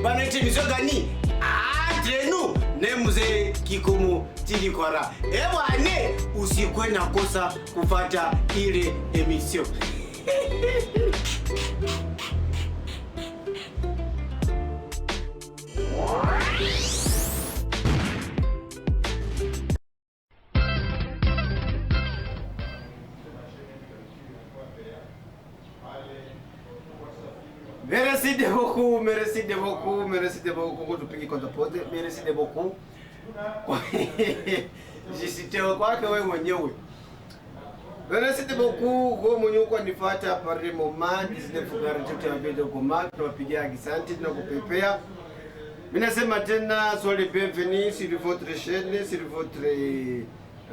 banaita emission gani? Entre nous ne mzee Kikomo TV Kwara. Ewane usikwe na kosa kufuata ile emission. Merci de beaucoup, tupige kwanza pause. Merci de beaucoup. Jisitewe kwake wewe mwenyewe. Merci de beaucoup kwa mwenyewe kwa nifuata pale moment 19 ya video koma tunapigia asante na kupepea. Mimi nasema tena soyez bienvenus sur votre chaîne, sur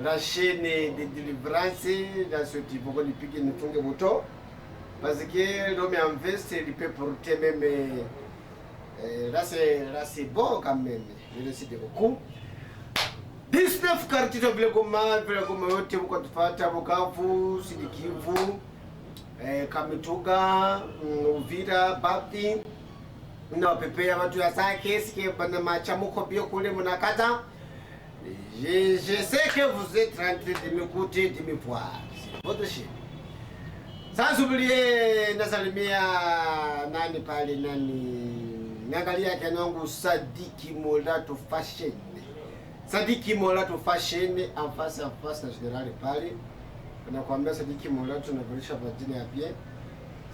la chaîne de délivrance dans ce type pour nipige nifunge moto. Parce que l'homme investe, il peut porter même. Là c'est bon quand même. Merci beaucoup. 19 quartiers de Vlegoma yote mko tufuata Bukavu, Sud Kivu, Kamituga, Uvira, Bapti. Na pepea watu ya sake sike bana machamuko bio kule mnakata. Je sais que vous êtes en train de m'écouter, de me voir. C'est votre chaîne. Sans oublier nasalimia nani pale nani niangalia kanangu Sadiki Molato Fashion. Sadiki Molato Fashion en face na général pale. Nakwambia Sadiki Molato navalisha vajina ya bien.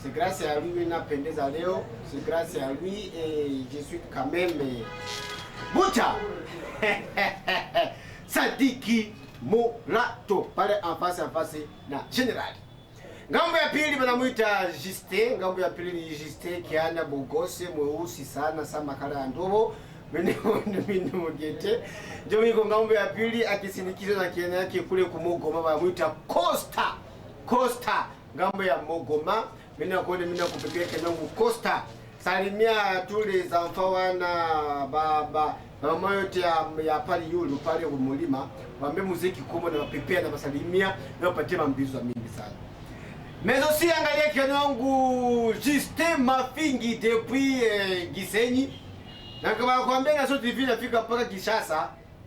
C'est grâce à lui napendeza leo. C'est grâce à lui et je suis quand même Bucha. Sadiki Molato pale en face na général. Ngambo ya pili banamuita Justin, ngambo ya pili ni Justin kiana bogose mweusi sana sama kala ndobo. Mimi mugete. Ndio miko ngambo ya pili akisindikiza na kiana yake kule kumogoma banamuita Costa. Ngambo ya Mogoma, mimi nakupepea kenangu Costa. Salimia tous les enfants wana baba mama yote ya pale yulu pale kumulima. Wambe muziki Kikomo na wapepea na masalimia na wapatie mambizo mingi sana. Mais aussi angalia kanangu Justin Mafingi depuis Gisenyi. Na kama kwambia na sote hivi nafika mpaka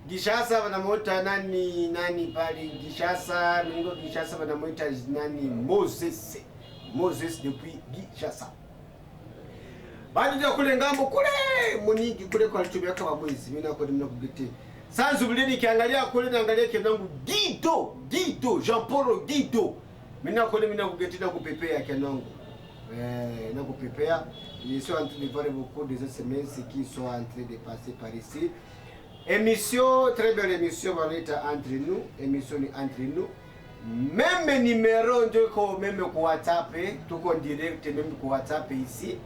Gishasa wanamuita nani pale Gishasa, ningo Gishasa wanamuita nani Moses depuis Gishasa. Bado ya kule ngambo kule muniki kule kwa alitubia kama mwezi mimi nako nimekugete. Sans oublier nikiangalia kule naangalia kanangu Guido Jean Paul Guido. Mina kugetina kupepea kanongo. Na kupepea. Ils sont en train de voir beaucoup des SMS qui sont en train de passer par ici. Émission, très belle émission, on est entre nous. Émission entre nous. Même numéro de même kwa WhatsApp, tout en direct, même kwa WhatsApp ici.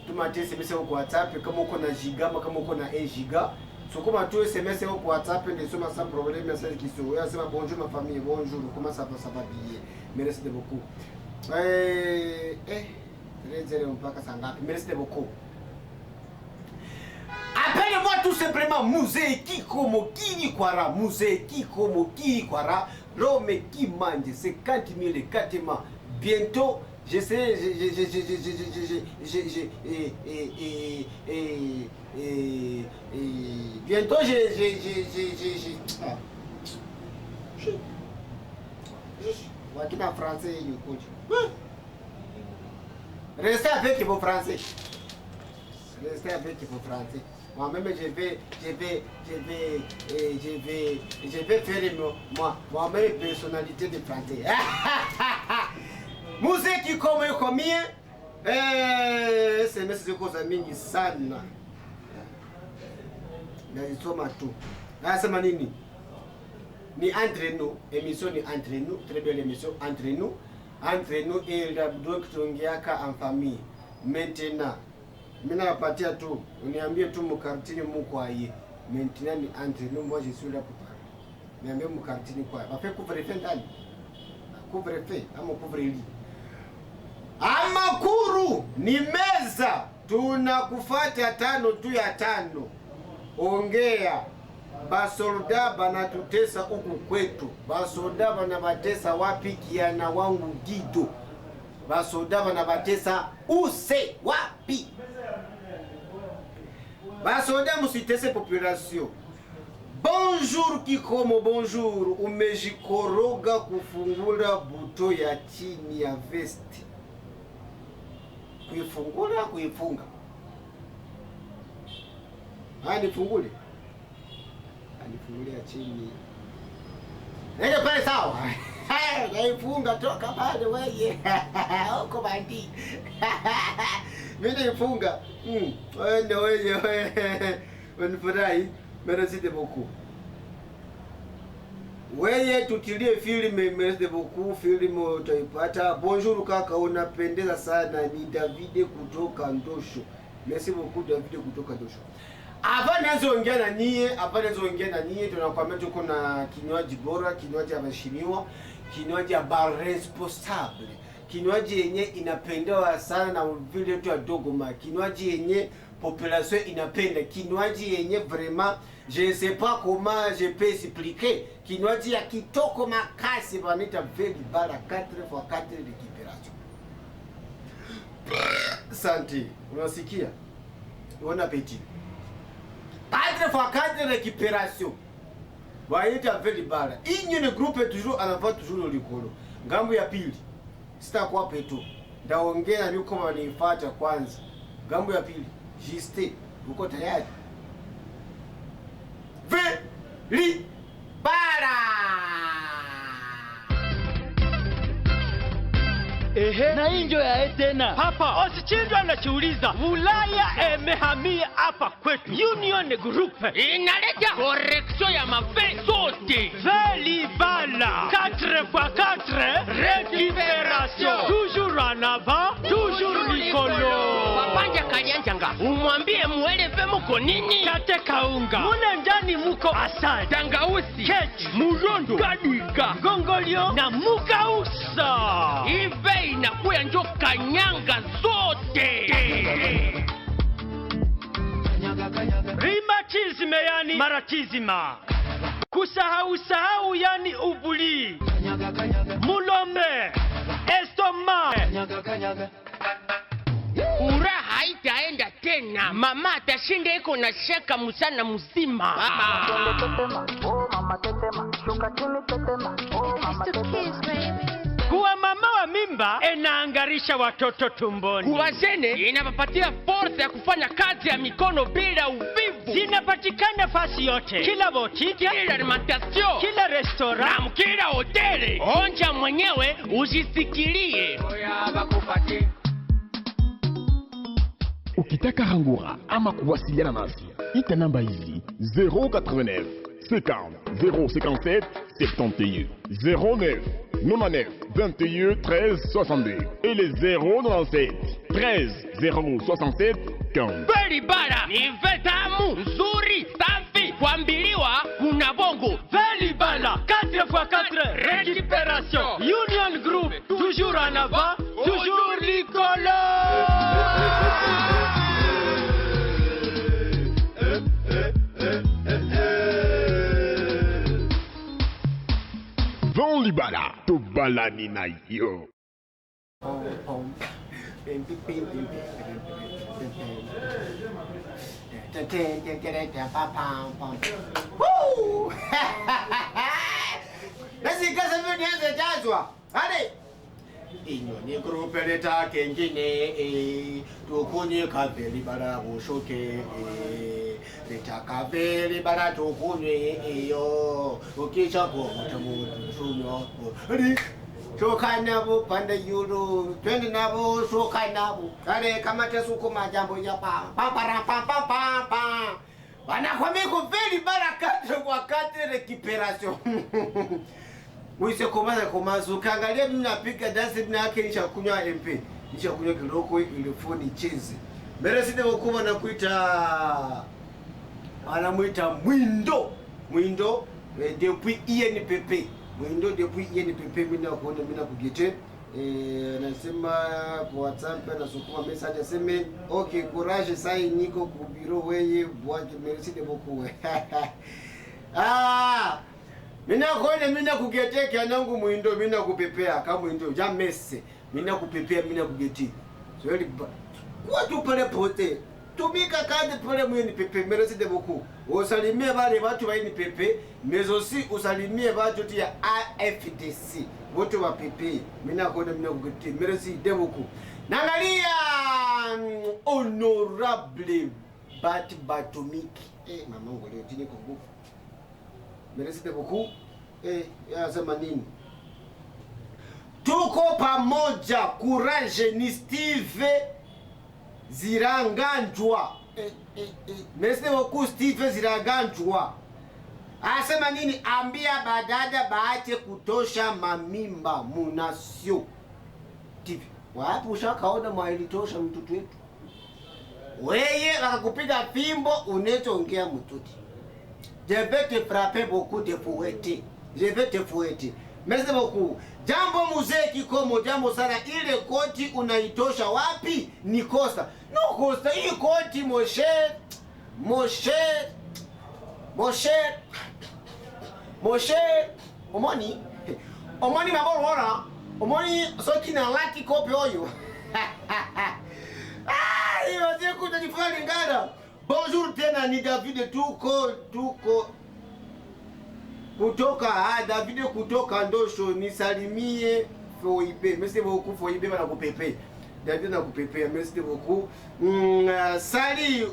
Tout matin SMS kwa WhatsApp, kama uko na giga, kama uko na 1 giga. So comme tu SMS kwa WhatsApp, ne soma sans problème, message qui sont. Ya sema bonjour ma famille, bonjour, comment ça va bien. Merci beaucoup. Merci beaucoup. Appelez-moi tout simplement Mzee Kikomo Kwara. Mzee Kikomo Kwara. L'homme qui mange 50 000 4 bientôt, je sais, bientôt Wakina français you coach. Restez avec vos français. Moi-même je vais faire moi-même personnalité de français. Mzee Kikomo yuko mie. SMS ziko za mingi sana. Naisoma tu. Nasema nini? Ni entre nous, émission ni entre nous, très belle émission entre nous et donc tuongeaka en famille. Maintenant, mimi napatia tu, uniambie tu mkartini mko aye. Maintenant ni entre nous, moi je suis là pour parler. Niambie mkartini kwa. Bafe couvre-feu ndani. Couvre-feu ama couvre-lit. Amakuru ni meza tunakufuata 5 juu ya 5. Ongea. Basolda banatutesa huku kwetu. Basolda banabatesa wapi kiana wangu Gido? Basolda banabatesa use wapi? Basoda musitese population. Bonjour Kikomo, bonjour. Umejikoroga kufungula buto ya chini ya vesti. Kuifungula, kuifunga. Nifungule. Nifungule ya chini. Nenda pale sawa. Naifunga toka pale wewe. Huko bandi. Mimi nifunga. Wewe. Unifurahi. Merci de beaucoup. Wewe tutilie filme merci de beaucoup, filme utaipata. Bonjour kaka, unapendeza sana. Ni David kutoka Ndosho. Merci beaucoup David kutoka Ndosho. Hapa nazoongea na nyie, tunakwambia tuko na kinywaji bora, kinywaji ameshimiwa, kinywaji bar responsable. Kinywaji yenye inapendewa sana na vile tu adogoma, kinywaji yenye population inapenda, kinywaji yenye vraiment je sais pas comment je peux expliquer, kinywaji ya kitoko makasi wanaita Veli Bala 4x4 récupération. Santi, unasikia? Bon appétit. 4x4 récupération. Wanaita Veli Bala. Inyo ne groupe toujours en avant toujours likolo. Ngambo ya pili. Sitakuwa peto. Ndaongea ni kama wanifuata kwanza. Ngambo ya pili. Juste, uko tayari? Veli Bala. Na injo ya tena hapa usichinjwa na chiuliza Ulaya emehamia hapa kwetu. Union Group inaleta correction ya mafe sote. Veli Bala 4x4 récupération. Toujours en avant, toujours Nicolo. Wapanja kanyanjanga umwambie muelewe muko nini. Kate kaunga mune ndani muko asali, tangausi, kechi, murondo, kadika, gongolio na mukausa. Ive inakuya njo kanyanga zote. Rheumatisme yani maratizima. Kusahau yani ubuli. Mulombe, estoma. Ura haitaenda tena. Mama atashinda iko na shaka musana mzima. Kuwa mama wa mimba inaangarisha watoto tumboni. Kuwa zene inapapatia force ya kufanya kazi ya mikono bila uvivu. Zinapatikana fasi yote, kila botiki, kila alimentation, kila restaurant na kila hoteli. Onja mwenyewe ujisikilie. Ukitaka rangura ama kuwasiliana nasi, ita namba hizi 089 50 057 71 09 99 21 13 62 et les 097 13 067 15. Veli Bala ni vetamu nzuri safi kuambiliwa kuna bongo. Veli Bala 4x4 récupération. Union Group toujours en avant, toujours Nicolo. Veli Bala, to balani na yo. Basi kaza vile nianze jazwa. Hadi. Inyo ni grupe leta kengine tukunye Veli Bala ushoke leta Veli Bala tukunye iyo ukisha kwa mtamu sunyo. Hadi. Shoka nabo pande yuru 20 nabo shoka nabo. Kale kama tesuko majambo ya pa. Pa. Wanakwambia Veli Bala 4x4 récupération. Wise komaza ukaangalia mimi napiga dance mimi yake nishakunywa MP. Nishakunywa kiloko ile phone cheze. Merci de beaucoup na kuita anamuita Mwindo depuis INPP. Mwindo depuis INPP mimi nakuona mimi nakugete. Anasema kwa WhatsApp anasukuma message aseme okay courage sai niko ku bureau weye bwaje merci de beaucoup. Mina kone mina kugeteke anangu Mwindo mina kupepea kama Mwindo jamese mina kupepea mina kugeti. So yeli kwa tu pale pote tumika kazi pole mweni pepe. Merci de beaucoup. Usalimie wale watu wa NPP, mais aussi usalimie watu ya AFDC. Watu wa pepe. Mina kona mina kukuti. Merci de beaucoup. Nangalia honorable Batumiki. Mamangu leo jini kwa nguvu. Merci de beaucoup. Yasema nini? Tuko pamoja, courage ni Steve Ziranganjwa. Merci beaucoup Steve Ziranganjwa. Asema nini? Ambia badada baache kutosha mamimba munasio. TV. Wapi ushakaona mwailitosha mtoto wetu? Weye wakakupiga fimbo unachoongea mtoto. Je vais te frapper beaucoup de fouetter. Je vais te fouetter. Merci beaucoup. Jambo muzee Kikomo, jambo sana. Ile koti unaitosha wapi? Ni kosa. No kosa. Hii koti Moshe. Omoni mabora. Omoni soki na laki kopi oyo. Hiyo siku utajifanya ngada. Bonjour tena ni David tuko kutoka David kutoka Ndosho, nisalimie Foibe. Merci beaucoup Foibe bana kupepe. David na kupepe. Merci beaucoup. Sali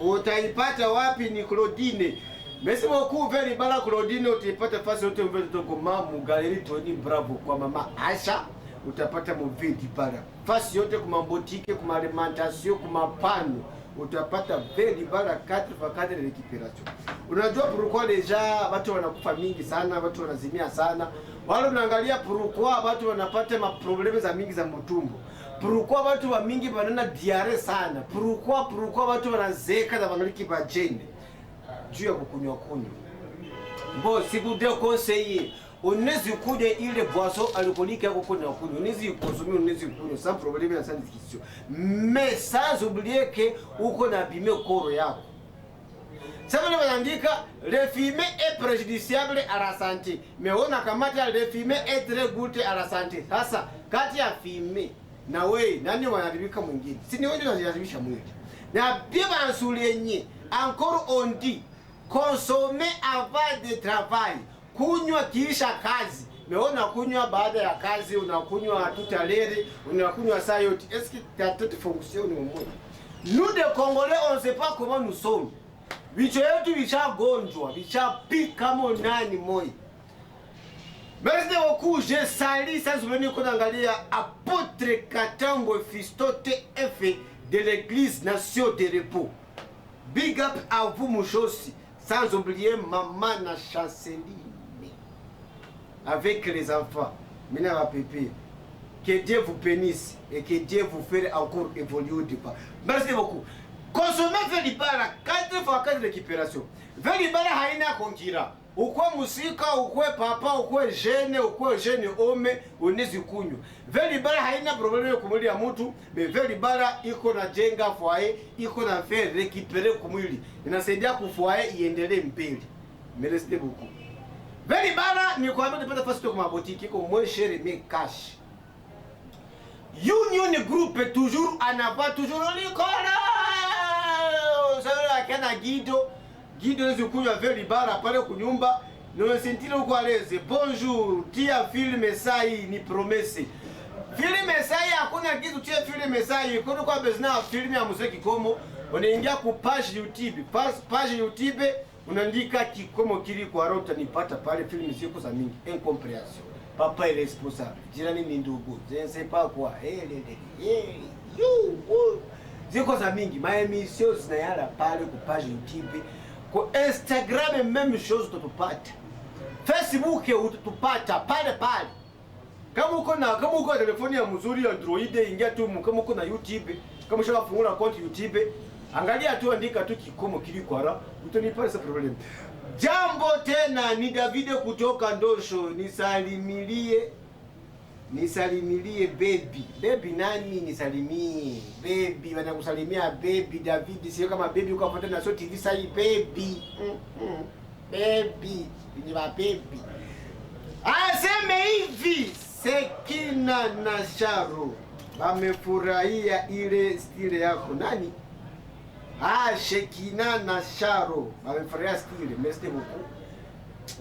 utaipata wapi ni Claudine. Merci beaucoup very bala Claudine, utaipata fasi yote mveto kwa mamu galeri Tony Bravo kwa mama Asha. Utapata muvidi para fasi yote kuma boutique, kuma alimentation, kuma pano. Utapata very bala 4x4 de récupération. Unajua pourquoi deja watu wanakufa mingi sana, watu wanazimia sana. Wale unaangalia pourquoi watu wanapata maprobleme za mingi za mtumbo. Pourquoi watu wa mingi wanana diare sana. Pourquoi watu wanazeka na bangaliki bajene. Juu ya kukunywa. Bon, si vous devez conseiller, unaweza kunywa ile boisson alcoolique yako kuna kunywa. Unaweza consommer, unaweza kunywa sans problème na sans discussion. Mais sans oublier que uko na bime koro yako. Sasa ndio wanaandika le fumer est préjudiciable à la santé. Mais on a kamata le fumer est très good à la santé. Sasa kati ya fumer na wewe nani wanaharibika mwingine? Si ni wewe ndio unaharibisha mwili. Na pia bansulenye encore on dit consommer avant de travail. Kunywa kisha kazi. Meona kunywa baada ya kazi, unakunywa tutalere, unakunywa saa yote. Est-ce que ta tête fonctionne au moins? Nous des Congolais, on ne sait pas comment nous sommes. Vicho yetu vishagonjwa, vishapika monani moi. Merci beaucoup, je salue sans venir kuangalia apôtre Katango Fistote F de l'église Nation de Repos. Big up à vous Mouchosi, sans oublier maman na Chanceline. Avec les enfants, Mina va pépé. Que Dieu vous bénisse et que Dieu vous fasse encore évoluer au départ. Merci beaucoup. Consommer Velibara 4x4 récupération. Velibara haina konkira. Ukwe musika, ukwe papa, ukwe jeune homme, unezi kunywa. Velibara haina probleme kumwili ya mtu, mais Velibara iko na jenga foyer, iko na faire récupérer kumwili. Inasaidia kufoyer iendelee mbele. Merci beaucoup. Velibara ni kwa nipata fasi kwa boutique iko moins cher mais cash. Union Group toujours en avant, toujours Nicolas. Ça kana Guido zikunywa Velibara pale kunyumba. No sentile uko aleze. Bonjour, tia film sai ni promesse. Film sai hakuna kitu tia film sai. Kono kwa bezna film ya muziki Kikomo. Unaingia ku page YouTube. Page YouTube unaandika Kikomo kili kwa rota nipata pale film ziko za mingi. Incompréhension. Papa est responsable. Jirani ni ndugu. Je ne sais pas quoi. Ziko za mingi. Ma émission zinayala pale ku page YouTube. Ku Instagram même chose tutupata. Facebook utupata pale. Kama uko na telefoni ya mzuri Android ingia tu kama uko na YouTube, kama ushafungua account YouTube, angalia tu andika tu Kikomo kili kwara, utanipata sa problem. Jambo tena ni David kutoka Ndosho, nisalimilie baby. Baby nani nisalimie? Baby wanakusalimia baby David, sio kama baby uko hapo tena sio TV sai baby. Baby, ni wa baby. Aseme hivi, Sekina na Sharo. Wamefurahia ile style yako. Nani? Shekina na Sharo. Wamefurahia style. Merci beaucoup.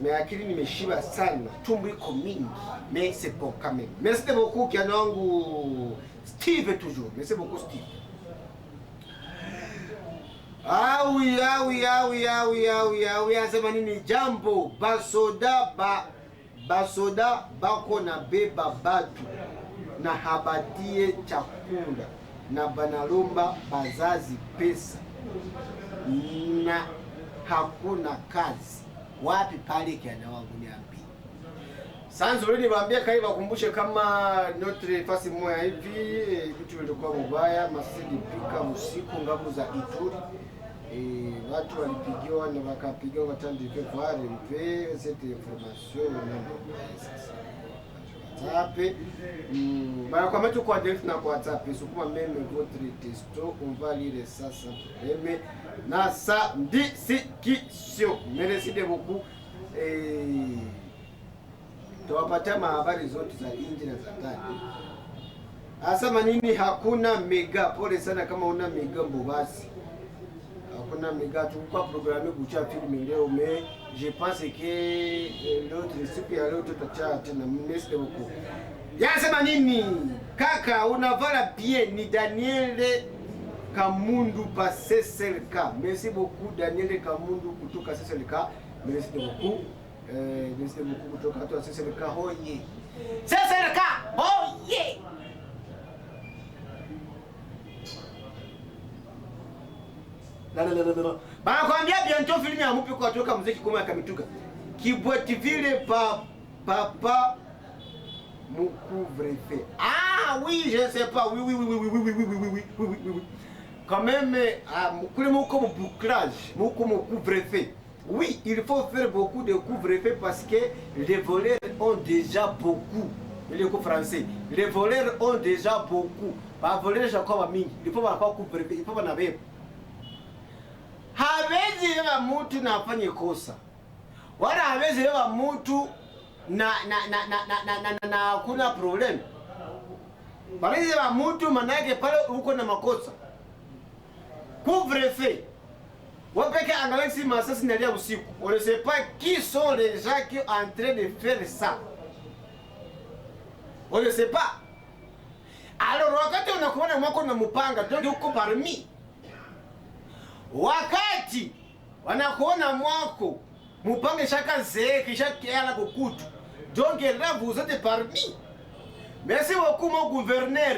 Mais akili nimeshiba sana. Tumbo iko mingi. Mais c'est bon quand même. Merci beaucoup kiana wangu Steve toujours. Merci beaucoup Steve. Asema nini jambo basoda bako na beba batu na habatie chakula na banalomba bazazi pesa na hakuna kazi. Wapi pale kiana wangu niambie. Sanzo leo niwaambia kai wakumbushe kama notre fasi moja hivi vitu vilikuwa mbaya masidi pika usiku ngamu za Ituri. Watu walipigiwa na wakapigiwa watandike kwa RMP cette information na WhatsApp. Bana kwa metu kwa direct na kwa WhatsApp sukuma meme votre testo on va lire ça sans problème. Na ça discussion. Merci beaucoup. Tuwapatia habari zote za nje na za ndani. Asema nini hakuna mega. Pole sana kama una mega mbobasi. Hakuna mega tukua programme kucha film leo mais je pense que l'autre super l'autre tutacha tena merci beaucoup. Yasema nini? Kaka unavala bien ni Daniel Kamundu pa SSLK. Merci beaucoup Daniel Kamundu kutoka SSLK. Merci beaucoup. Merci beaucoup kutoka kwa SSLK. Hoye. SSLK. Hoye. La. Bana kwambia bientôt film ya mupi kwa toka muziki kama Kamituga. Kibweti vile papa Moucouvre-feu. Oui, je ne sais pas. Oui. Quand même, mon bouclage, mon couvre-feu. Oui, il faut faire beaucoup de couvre-feu parce que les voleurs ont déjà beaucoup. Les français. Les voleurs ont déjà beaucoup. Pas voler, j'ai encore mis. Il faut pas couvre-feu. Il faut pas en avoir. Hawezi wa mtu na afanye kosa. Wala hawezi wa mtu na kuna problem. Balizi wa mtu manake pale uko na makosa. Couvre-feu. Wapeke angalia si masasi nalia usiku. On ne sait pas qui sont les gens qui sont en train de faire ça. On ne sait pas. Alors wakati unakuona mwako na mpanga ndio uko parmi. Wakati wanakuona mwako mpanga shaka zeke shaka yala kukutu. Donc là vous êtes parmi. Merci beaucoup mon gouverneur.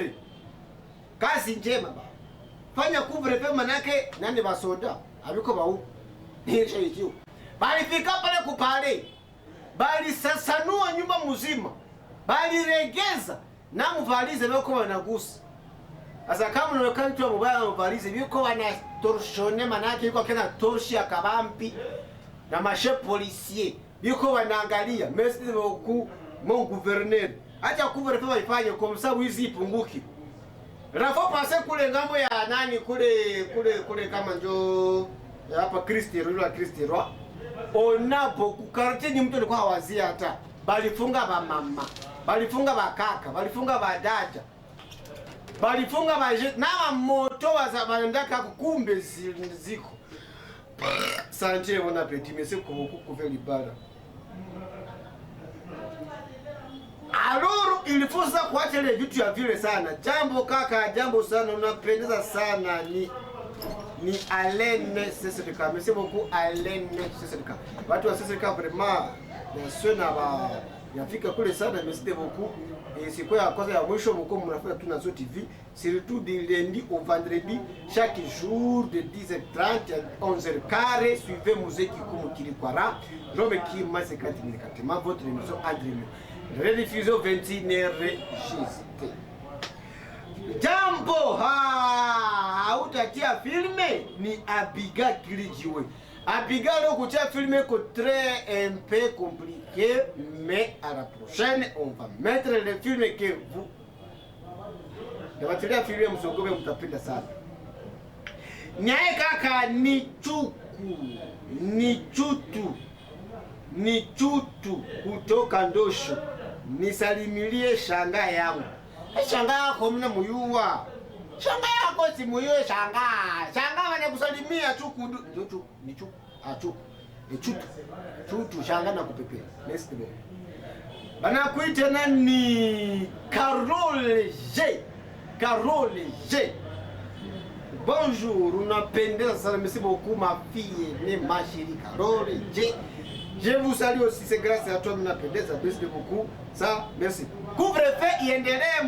Kazi njema ba. Fanya couvre-feu manake nani basoda. Abiko bau. Nisha hiyo. Bali fika pale kupale. Bali sasanua nyumba mzima. Bali regeza na mvalize wako wanagusa. Asa kama unaweka mtu mbaya mvalize yuko wana torshone manake yuko kena torshi ya kabampi na mashe policier. Yuko wanaangalia. Merci beaucoup mon gouverneur. Acha couvre-feu waifanye kwa sababu hizi ipunguki. Rafo pase kule ngambo ya nani kule kama njo hapa Kristi. Onapo kukarite ni mtu alikuwa hawazia hata. Balifunga ba mama, balifunga ba kaka, balifunga ba dada. Balifunga ba na moto wazabandaka kumbe ziko. Santé bon appétit, mais c'est comme beaucoup faire libara. Alors il faut ça kuacha ile vitu ya vile sana. Jambo kaka, jambo sana unapendeza sana ni Alain SSLK. Merci beaucoup Alain SSLK. Watu wa SSLK vraiment ceux na ba yafika kule sana, merci beaucoup. Et c'est quoi la cause ya mwisho mko mnafanya tu na TV, surtout du lundi au vendredi chaque jour de 10h30 à 11h15. Suivez Muziki Kumu Kilikwara. Rome qui masse 4 minutes. Votre émission Adrien. Rediffusion 21h JST. Jambo hautatia filme ni Abiga Kilijiwe. Abiga leo kutia filme ko très un peu compliqué, mais à la prochaine on va mettre le film que vous. Dawatia filme msogobe mtapenda sana. Nyae kaka ni chutu kutoka Ndosho. Nisalimilie shanga yangu. Shanga yako mna muyua. Shanga yako si muyue shanga. Shanga wanakusalimia tu kudu. Chuchu, ni chuchu. Chuchu. Ni chutu. Chutu shanga na kupepea. Next day. Bana kuita nani? Carole G. Carole G. Bonjour, unapendeza sana, merci beaucoup ma fille, ne ma chérie Carole G. Je vous salue aussi, c'est grâce à toi mnapendeza, merci beaucoup. Ça, merci. Couvre-feu iendelee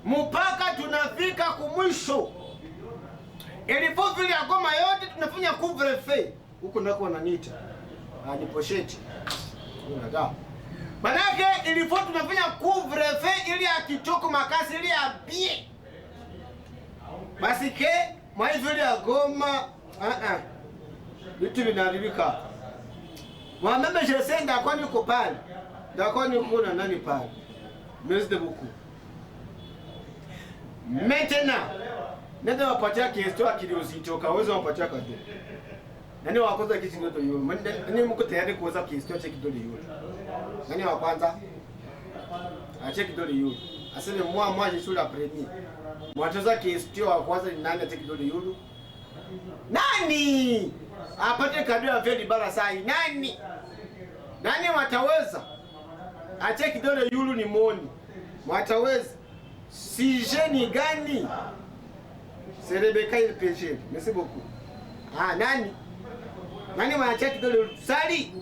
mpaka tunafika kumwisho. Ilipo vile ya Goma yote tunafanya couvre-feu. Huko ndako wananiita. Ni pochette. Unada. Manake ilipo tunafanya couvre-feu ili akitoko makasi ili abie. Basi ke mwa vile ya Goma vitu vinaharibika. Mwameme je senda kwa niko pale. Ndako niko na nani pale. Merci beaucoup. Maintenant, nenda wapatia kisto akiliositi ukaweza wapatia kado. Nani wa kwanza kitu ndio hiyo? Nani mko tayari kuweza kisto check kidole hiyo? Nani wa kwanza? Ache kidole hiyo. Aseme moi je suis la première. Mwatoza kisto wa kwanza ni nani ache kidole hiyo? Nani? Apate kado ya veli bara sai. Nani? Nani wataweza? Ache kidole yulu ni moni. Wataweza? Si jeune gani? C'est Rebecca il péché. Merci beaucoup. Nani? Nani mwacha kidole sali?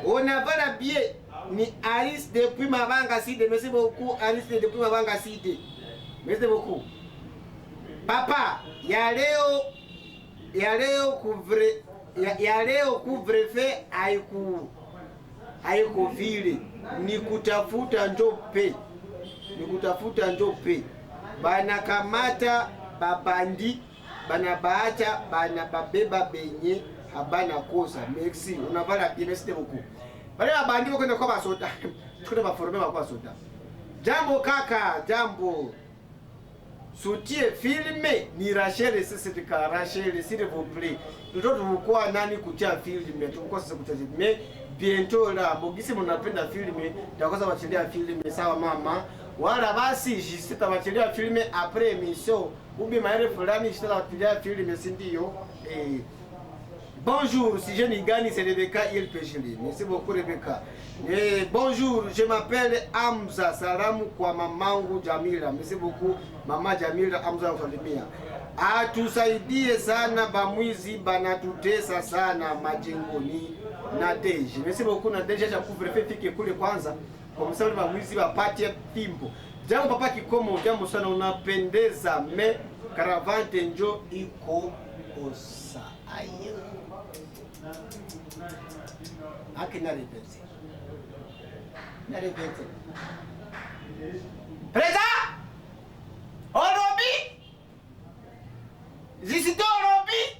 On a pas la biais ni Alice depuis Mabanga Cité. Merci beaucoup Alice depuis Mabanga Cité. Merci beaucoup. Papa, ya leo couvre-feu haiku vile. Ni kutafuta njope. Bana kamata babandi, bana baacha, bana babeba benye habana kosa. Merci. Unavala merci beaucoup. Bale babandi wako kwa basoda. Tukuna baforme kwa soda. Jambo kaka, jambo. Soutien filme ni Rachel Sisika Rachel s'il vous plaît. Mtoto mkuu nani kutia filme? Tulikuwa sasa kutia filme. Bientôt la Bogisi mnapenda filme, tutakosa wachilia filme sawa mama. Wala basi jisita wachilia filme après émission. Ubi maere fulani jisita wachilia filme si ndio? Bonjour, si je n'y gagne c'est Rebecca il pêcheli. Merci beaucoup Rebecca. Bonjour, je m'appelle Hamza. Salamu kwa mamangu Jamila. Merci beaucoup mama Jamila Hamza usalimia. Atusaidie sana bamwizi banatutesa sana majengoni na deje. Merci beaucoup na deje cha couvre-feu fike kule kwanza. Kwa msaada bamwizi bapate timbo. Jambo papa kikomo, jambo sana unapendeza me Caravante njo iko osa ayo. Akina repete. Na repete. Presa! Orobi! Zisito Orobi!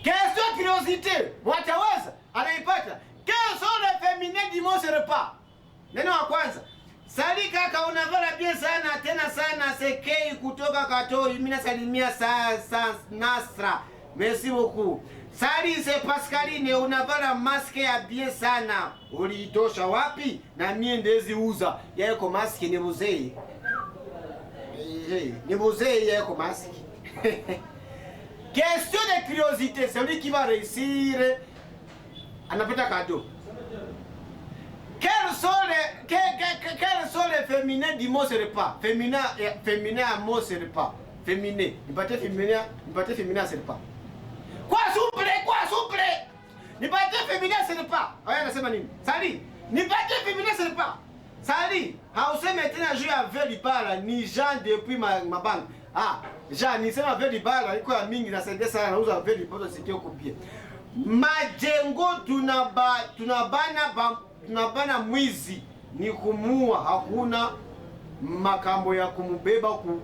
Question curiosité. Mwataweza? Anaipata. Quels sont les féminins du mot ce repas? Neno wa kwanza. Sali kaka unavala bien sana tena sana sekei kutoka Katoi. Mimi nasalimia sa Nasra. Merci beaucoup. Sali c'est Pascaline unavala maske ya bien sana. Uliitosha wapi? Na mie ndezi uza. Yako maske ni muzei. Ni muzei yako maske. Question de curiosité, celui qui va réussir anapata cadeau. Quels sont les féminins du mot ce repas? Féminin à mot ce repas. Féminin. Il pas féminin ce repas. Quoi souple? Ni pas féminin ce repas. Aya nasema nini? Sali. Ni pas féminin ce repas. Sali. Hauseme tena juu ya veli pala ni Jean depuis mabanga. Jean ni sema veli pala iko ya mingi na saidia sana nauza veli poto sikio kupia. Majengo tunabana mwizi ni kumua, hakuna makambo ya kumubeba ku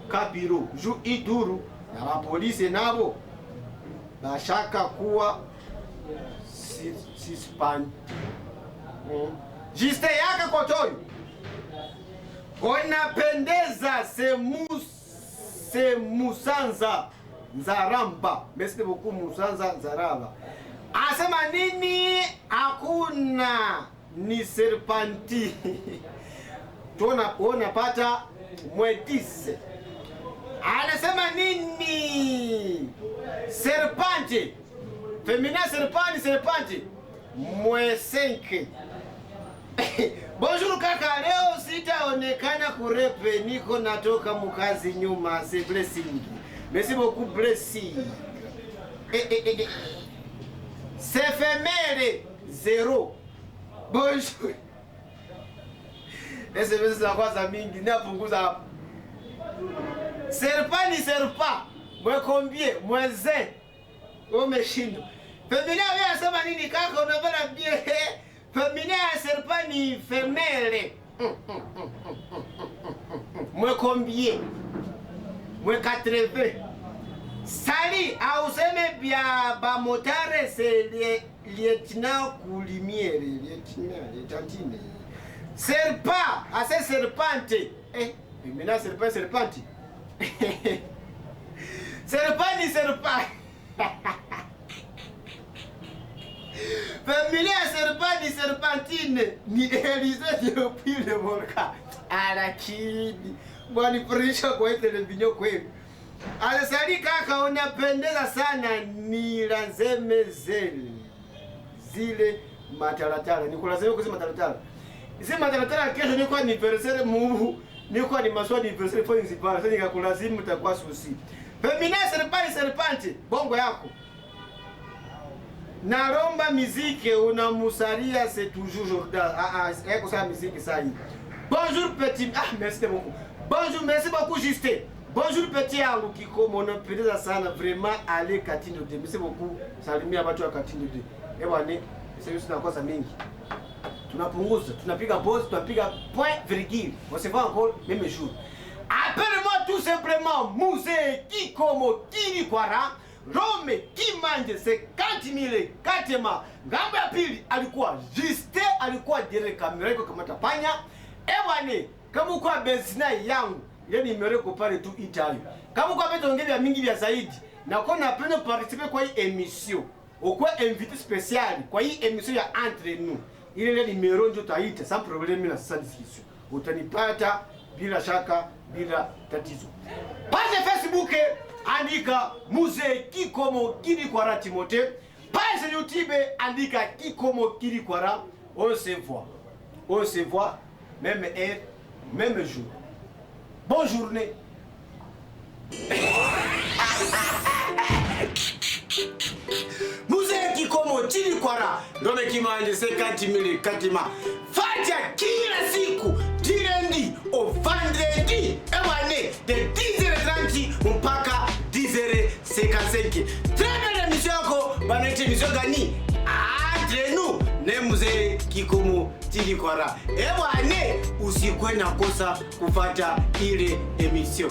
kabiro ju iduru na mapolisi nabo bashaka kuwa suspend. Jiste yake Kotoyo unapendeza se Musanza Nzaramba. Merci beaucoup Musanza Nzaramba. Asema nini? Hakuna ni serpanti. Unapata mwedise. Anasema nini? Serpente. Femina serpente. Mwesenke. Bonjour kaka, leo sitaonekana kurepe, niko natoka mukazi nyuma, c'est blessing. Merci beaucoup blessing. C'est femelle 0. Bonjour. SMS za kwanza mingi napunguza hapa. Serpa ni serpa. Mwe combien? Mweze. Umeshindwa. Femina wewe unasema nini kaka? Unapenda bie. Femina ya serpa ni femelle. Mwe combien? Mwe 80. Sali auseme bia ba motare c'est lieutenant Coulimiere, lieutenant. Serpa, assez serpente. Mina serpente. Serpa ni serpa. Familia serpa ni serpentine. Ni Elise depuis le volcan. Arakidi. Mwani furisha kwa televinyo kweli. Alasali kaka, unapendeza sana, ni lazeme zile matalatala. Nikulazeme kusema matalatala. Isi matalatala kesho niko anniversaire muhu. Niko ni maswa anniversaire for inzipara. Sasa nikakulazimu utakuwa susi. Femina serpente, bongo yako. Naromba miziki unamusalia c'est toujours Jordan. Eko sa miziki saa hii. Bonjour petit. Merci beaucoup. Bonjour, merci beaucoup Justin. Bonjour petit yangu Kikomo, unapendeza sana vraiment, ale Katindo de. Merci beaucoup. Salimia watu wa Katindo de. Ewane, sisi tunakosa mingi. Tunapunguza, tunapiga pause, tunapiga point virgule. On se voit encore même jour. Appelle-moi tout simplement Muse Kikomo Kirikwara. Rome Kimanje 50,000 katema. Ngambo ya pili alikuwa Juste, alikuwa dire kamera iko kama tapanya. Ewane, kama uko benzina yangu ile nimereko pale tu Italy. Kama uko beto ngeli ya mingi vya zaidi na kwa napenda participer kwa hii emission. Ukwe invité spécial kwa hii emission ya entre nous. Ile nimero ndio taita sans problème na sans discussion. Utanipata bila shaka, bila tatizo. Page Facebook andika Muse Kikomo Kirikwara Timothée. Page YouTube andika Kikomo Kirikwara. On se voit même heure, même jour. Bonne journée. Muse Kikomo Kirikwara. Rome Kimanje 50,000 katima. Fanya kila siku direndi au vendredi. Ewane de 10h30 mpaka 10h55. Très émission yako banaita émission gani? Entre nous ne Muse Kikomo Kirikwara. Ewane usikwe na kosa kufata ile emission.